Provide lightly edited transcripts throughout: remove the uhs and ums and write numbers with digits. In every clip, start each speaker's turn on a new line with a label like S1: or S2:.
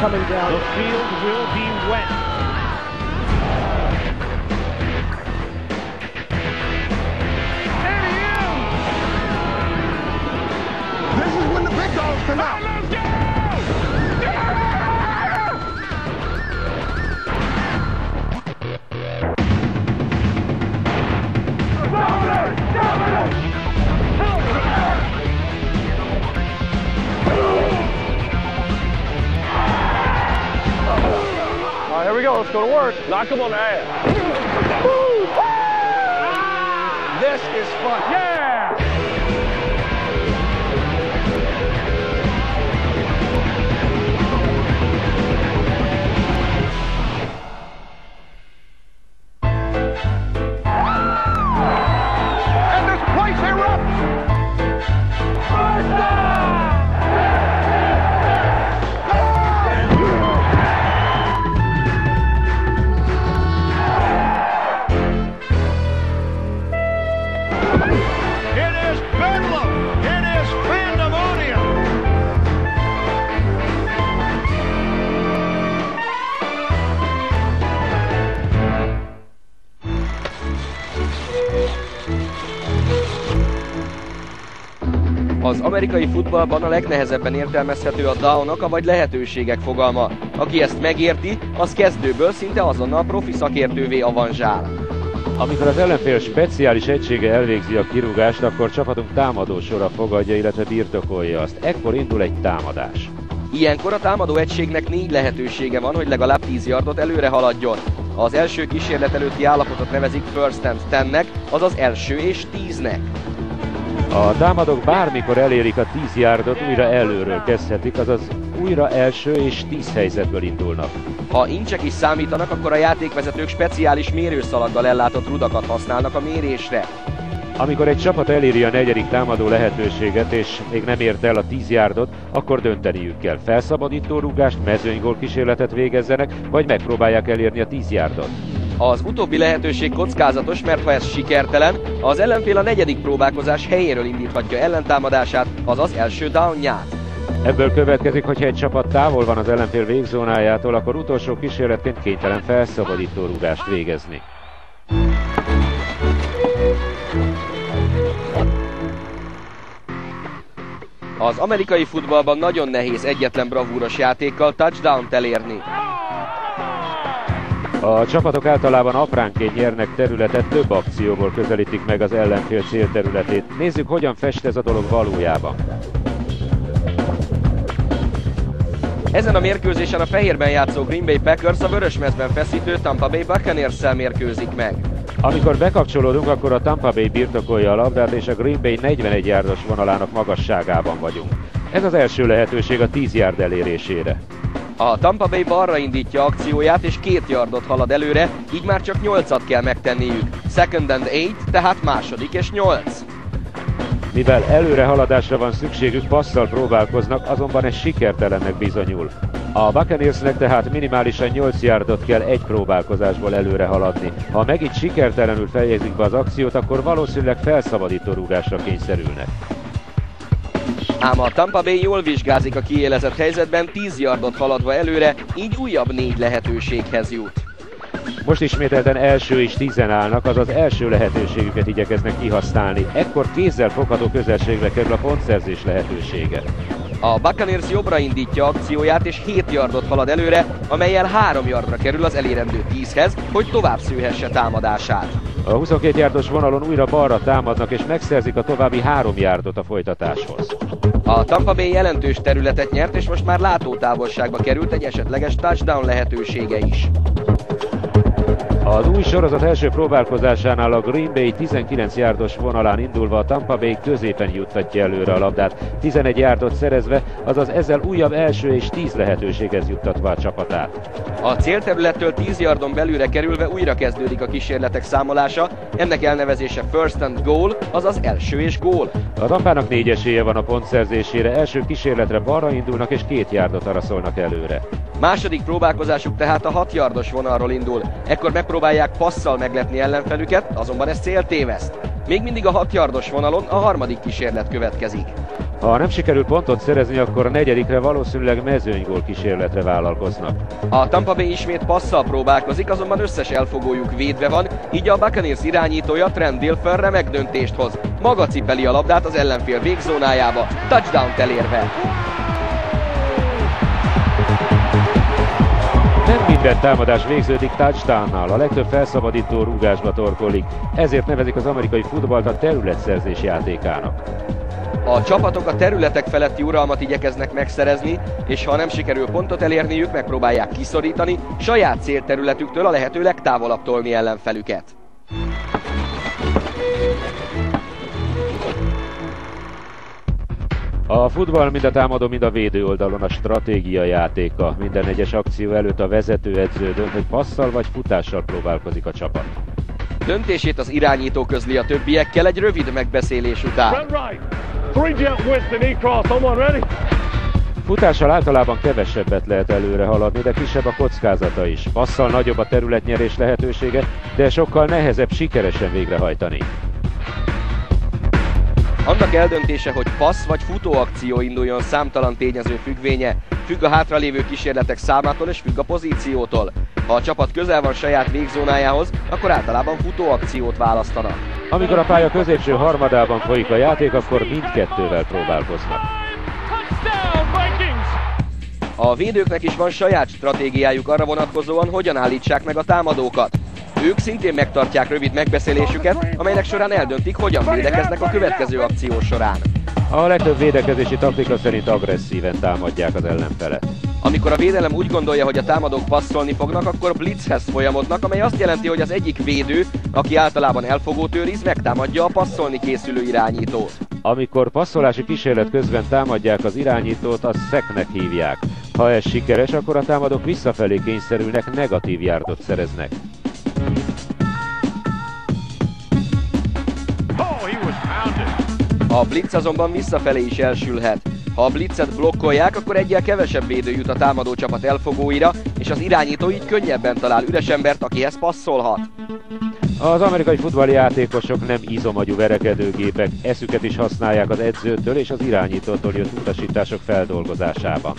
S1: coming down.
S2: The field will be wet.
S3: This is when the big dogs come out.
S2: Let's go!
S1: All right, here we go. Let's go to work.
S2: Knock him on the ass.
S1: This is fun.
S2: Yeah!
S3: And this place erupts.
S2: It is bedlam! It is pandemonium!
S4: Az amerikai futballban a legnehezebben értelmezhető a down-ok, vagy lehetőségek fogalma. Aki ezt megérti, az kezdőből szinte azonnal profi szakértővé avanzsál.
S5: Amikor az ellenfél speciális egysége elvégzi a kirúgást, akkor csapatunk támadósora fogadja, illetve birtokolja azt. Ekkor indul egy támadás.
S4: Ilyenkor a támadó egységnek 4 lehetősége van, hogy legalább 10 yardot előre haladjon. Az első kísérlet előtti állapotot nevezik first and 10-nek, azaz első és 10-nek.
S5: A támadók bármikor elérik a 10 yardot, újra előről kezdhetik, azaz újra első és 10 helyzetből indulnak.
S4: Ha incsek is számítanak, akkor a játékvezetők speciális mérőszalaggal ellátott rudakat használnak a mérésre.
S5: Amikor egy csapat eléri a 4. támadó lehetőséget, és még nem ért el a 10 yardot, akkor dönteniük kell. Felszabadító rúgást, mezőnygól kísérletet végezzenek, vagy megpróbálják elérni a 10 yardot.
S4: Az utóbbi lehetőség kockázatos, mert ha ez sikertelen, az ellenfél a 4. próbálkozás helyéről indíthatja ellentámadását, azaz első downját.
S5: Ebből következik, hogyha egy csapat távol van az ellenfél végzónájától, akkor utolsó kísérletként kénytelen felszabadító rúgást végezni.
S4: Az amerikai futballban nagyon nehéz egyetlen bravúros játékkal touchdownt elérni.
S5: A csapatok általában apránként nyernek területet, több akcióból közelítik meg az ellenfél célterületét. Nézzük, hogyan fest ez a dolog valójában.
S4: Ezen a mérkőzésen a fehérben játszó Green Bay Packers a vörösmezben feszítő Tampa Bay Buccaneers-szel mérkőzik meg.
S5: Amikor bekapcsolódunk, akkor a Tampa Bay birtokolja a labdát, és a Green Bay 41 yardos vonalának magasságában vagyunk. Ez az első lehetőség a 10 yard elérésére.
S4: A Tampa Bay balra indítja akcióját, és 2 yardot halad előre, így már csak 8-at kell megtenniük. Second and 8, tehát második és 8.
S5: Mivel előre haladásra van szükségük, passzal próbálkoznak, azonban ez sikertelennek bizonyul. A Buccaneersnek tehát minimálisan 8 yardot kell egy próbálkozásból előre haladni. Ha megint sikertelenül fejezik be az akciót, akkor valószínűleg felszabadító rúgásra kényszerülnek.
S4: Ám a Tampa Bay jól vizsgázik a kiélezett helyzetben, 10 yardot haladva előre, így újabb 4 lehetőséghez jut.
S5: Most ismételten első és 10-en állnak, azaz első lehetőségüket igyekeznek kihasználni. Ekkor kézzel fogható közelségbe kerül a pontszerzés lehetősége.
S4: A Buccaneers jobbra indítja akcióját, és 7 yardot halad előre, amellyel 3 yardra kerül az elérendő 10-hez, hogy tovább szőhesse támadását.
S5: A 22 yardos vonalon újra balra támadnak, és megszerzik a további 3 yardot a folytatáshoz.
S4: A Tampa Bay jelentős területet nyert, és most már látótávolságba került egy esetleges touchdown lehetősége is.
S5: Az új sorozat első próbálkozásánál a Green Bay 19 yardos vonalán indulva a Tampa Bay középen juttatja előre a labdát, 11 yardot szerezve, azaz ezzel újabb első és 10 lehetőséghez juttatva a csapatát.
S4: A célterülettől 10 yardon belülre kerülve újra kezdődik a kísérletek számolása, ennek elnevezése first and goal, azaz első és gól.
S5: A Tampának 4 esélye van a pontszerzésére, első kísérletre balra indulnak és 2 yardot araszolnak előre.
S4: Második próbálkozásuk tehát a 6 yardos vonalról indul. Ekkor megpróbálják passzal meglepni ellenfelüket, azonban ez céltéveszt. Még mindig a 6 yardos vonalon a harmadik kísérlet következik.
S5: Ha nem sikerül pontot szerezni, akkor a negyedikre valószínűleg mezőnygól kísérletre vállalkoznak.
S4: A Tampa Bay ismét passzal próbálkozik, azonban összes elfogójuk védve van, így a Buccaneers irányítója Trent Dilfer remek döntést hoz. Maga cipeli a labdát az ellenfél végzónájába, touchdown-t elérve.
S5: Nem minden támadás végződik touchdownnal, a legtöbb felszabadító rúgásba torkolik, ezért nevezik az amerikai futballt a területszerzés játékának.
S4: A csapatok a területek feletti uralmat igyekeznek megszerezni, és ha nem sikerül pontot elérniük, megpróbálják kiszorítani, saját célterületüktől a lehető legtávolabb tolni ellenfelüket.
S5: A futball mind a támadó, mind a védő oldalon a stratégia játéka. Minden egyes akció előtt a vezetőedző dönt, hogy passzal vagy futással próbálkozik a csapat.
S4: Döntését az irányító közli a többiekkel egy rövid megbeszélés után.
S5: Futással általában kevesebbet lehet előre haladni, de kisebb a kockázata is. Passzal nagyobb a területnyerés lehetősége, de sokkal nehezebb sikeresen végrehajtani.
S4: Annak eldöntése, hogy passz vagy futóakció induljon, számtalan tényező függvénye, függ a hátralévő kísérletek számától és függ a pozíciótól. Ha a csapat közel van saját végzónájához, akkor általában futóakciót választanak.
S5: Amikor a pálya középső harmadában folyik a játék, akkor mindkettővel próbálkoznak.
S4: A védőknek is van saját stratégiájuk arra vonatkozóan, hogyan állítsák meg a támadókat. Ők szintén megtartják rövid megbeszélésüket, amelynek során eldöntik, hogyan védekeznek a következő akció során.
S5: A legtöbb védekezési taktika szerint agresszíven támadják az ellenfelet.
S4: Amikor a védelem úgy gondolja, hogy a támadók passzolni fognak, akkor blitzhez folyamodnak, amely azt jelenti, hogy az egyik védő, aki általában elfogót őriz, megtámadja a passzolni készülő irányítót.
S5: Amikor passzolási kísérlet közben támadják az irányítót, azt sacknek hívják. Ha ez sikeres, akkor a támadók visszafelé kényszerülnek, negatív yardot szereznek.
S4: A blitz azonban visszafelé is elsülhet. Ha a blitzet blokkolják, akkor egyel kevesebb védő jut a támadó csapat elfogóira, és az irányító így könnyebben talál üres embert, akihez passzolhat.
S5: Az amerikai futballjátékosok nem izomagyú verekedőgépek, eszüket is használják az edzőtől és az irányítótól jött utasítások feldolgozásában.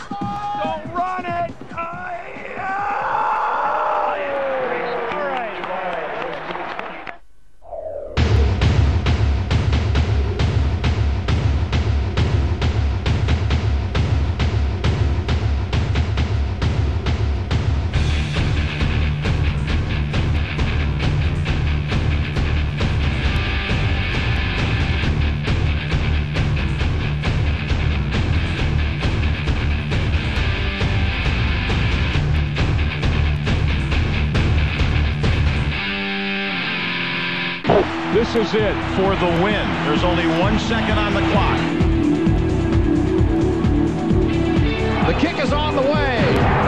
S2: This is it for the win. There's only 1 second on the clock.
S3: The kick is on the way,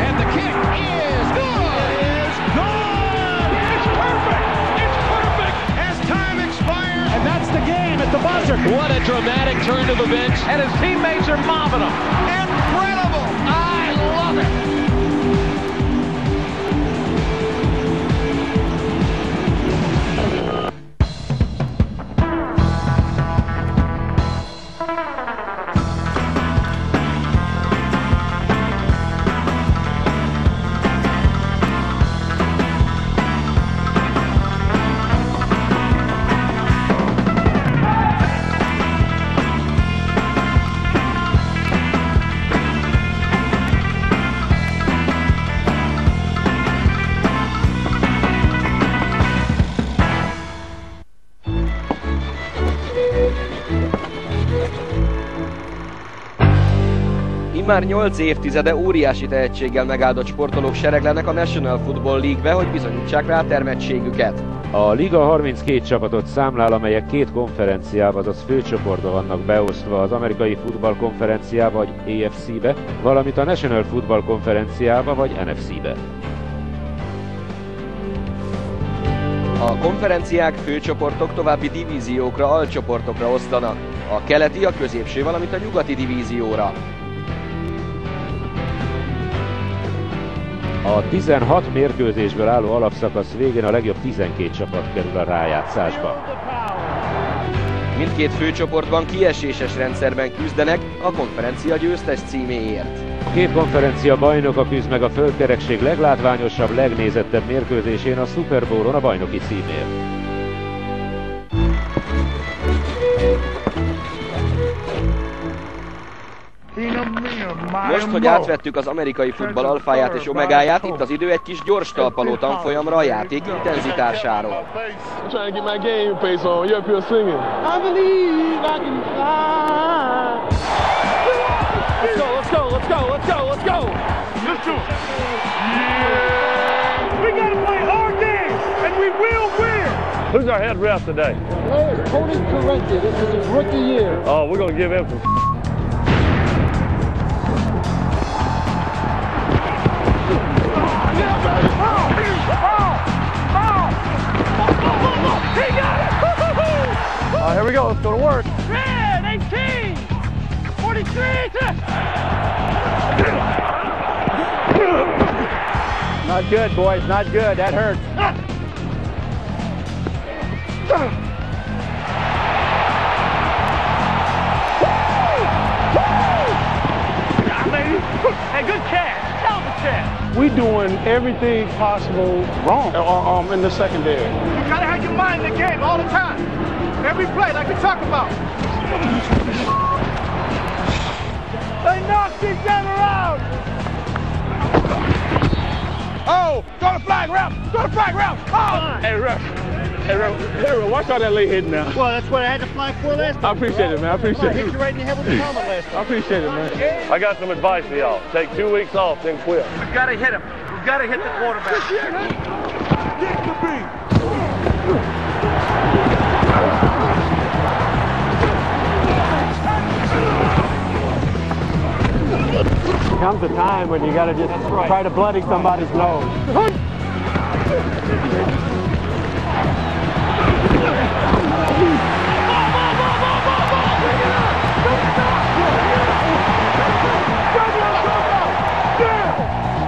S3: and the kick is good.
S2: It is good. It's perfect. It's perfect. As time expires,
S3: And that's the game at the buzzer.
S6: What a dramatic turn to the bench, and his teammates are mobbing him.
S2: incredible.
S6: I love it.
S4: Már 8 évtizede óriási tehetséggel megáldott sportolók sereglenek a National Football League-be, hogy bizonyítsák rá termettségüket.
S5: A liga 32 csapatot számlál, amelyek két konferenciába, azaz főcsoportba vannak beosztva, az amerikai futball konferenciába vagy AFC-be, valamint a National Football konferenciába vagy NFC-be.
S4: A konferenciák, főcsoportok további divíziókra, alcsoportokra osztanak. A keleti, a középső, valamint a nyugati divízióra.
S5: A 16 mérkőzésből álló alapszakasz végén a legjobb 12 csapat kerül a rájátszásba.
S4: Mindkét főcsoportban kieséses rendszerben küzdenek a konferencia győztes címéért.
S5: A két konferencia bajnoka küzd meg a földkerekség leglátványosabb, legnézettebb mérkőzésén, a Super Bowl-on a bajnoki címért.
S4: Most, hogy átvettük az amerikai futball alfáját és omegáját, itt az idő egy kis gyors talpaló tanfolyamra a játék intenzitásáról.
S1: Who's our head ref today?
S7: Tony Correnti. This is his rookie year.
S1: Oh, we're going to give him some. Here we go. Let's go to work.
S2: 18, 43.
S1: Not good, boys. Not good. That hurts.
S2: Hey, good catch. Hell of a catch.
S1: We doing everything possible wrong in the secondary.
S2: You gotta have your mind in the game all the time. Every play, like we talk about. They knocked each other out.
S1: Oh, go to flag route. Go to flag route. Oh. Hey, ref. Hey, watch out that late hit now.
S7: Well, that's what I had to fly for last time.
S1: I appreciate it, man. I appreciate it.
S7: Hit you right in the head with the helmet last time.
S1: I appreciate it, man. I got some advice for y'all. Take 2 weeks off, then quit.
S2: We've got to hit him. We've got to hit the quarterback.
S1: Get the beat. Comes a time when you got to just try to bloody somebody's nose.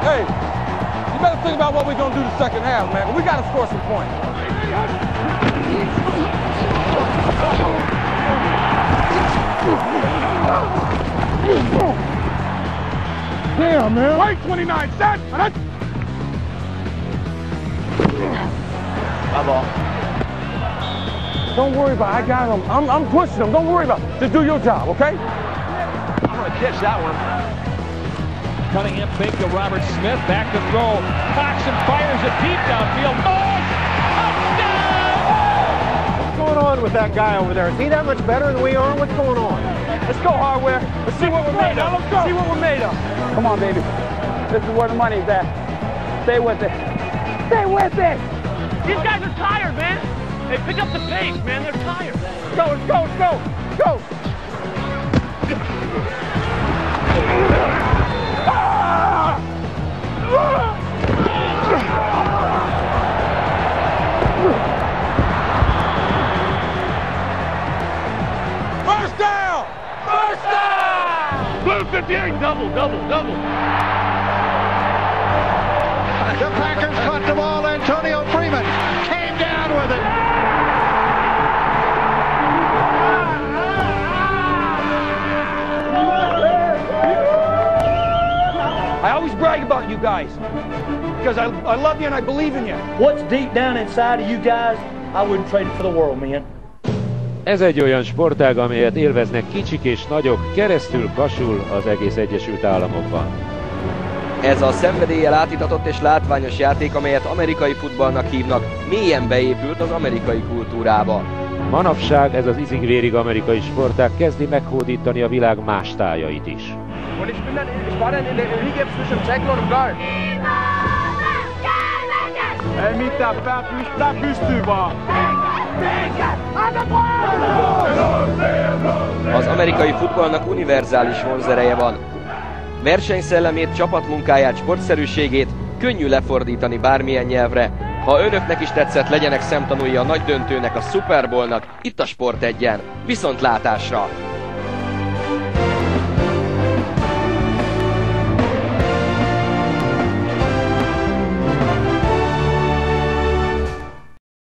S1: Hey, you better think about what we're going to do the second half, man. We got to score some points. Damn, man. Wait 29 cents. Don't worry about it. I got him. I'm pushing him. Don't worry about it. Just do your job, okay?
S6: I'm going to catch that one. Cunningham fake to Robert Smith. Back to throw. Coxon fires it deep downfield. Oh! Touchdown!
S1: What's going on with that guy over there? Is he that much better than we are? What's going on? Let's go, Hardware. Let's see what we're made of. Let's go. See what we're made of. Come on, baby. This is where the money's at. Stay with it. Stay with it.
S2: These guys are tired, man. They pick up the pace, man. They're tired.
S1: Let's go, let's go, let's go. Let's go. First down! First down! Blue 58, double.
S7: The Packers caught the ball. Antonio Freeman came down with it.
S1: I always brag about you guys because I love you and I believe in you.
S8: What's deep down inside of you guys, I wouldn't trade it for the world, man.
S5: Ez egy olyan sportág, amelyet élveznek kicsik és nagyok, keresztül kasul az egész Egyesült Államokban.
S4: Ez a szenvedéllyel átitatott és látványos játék, amelyet amerikai futballnak hívnak, mélyen beépült az amerikai kultúrába.
S5: Manapság ez az izig-vérig amerikai sportág kezdi meghódítani a világ más tájait is.
S4: Az amerikai futballnak univerzális vonzereje van. Versenyszellemét, csapatmunkáját, sportszerűségét könnyű lefordítani bármilyen nyelvre. Ha önöknek is tetszett, legyenek szemtanúi a nagy döntőnek, a Super Bowl-nak, itt a Sport 1-en. Viszontlátásra!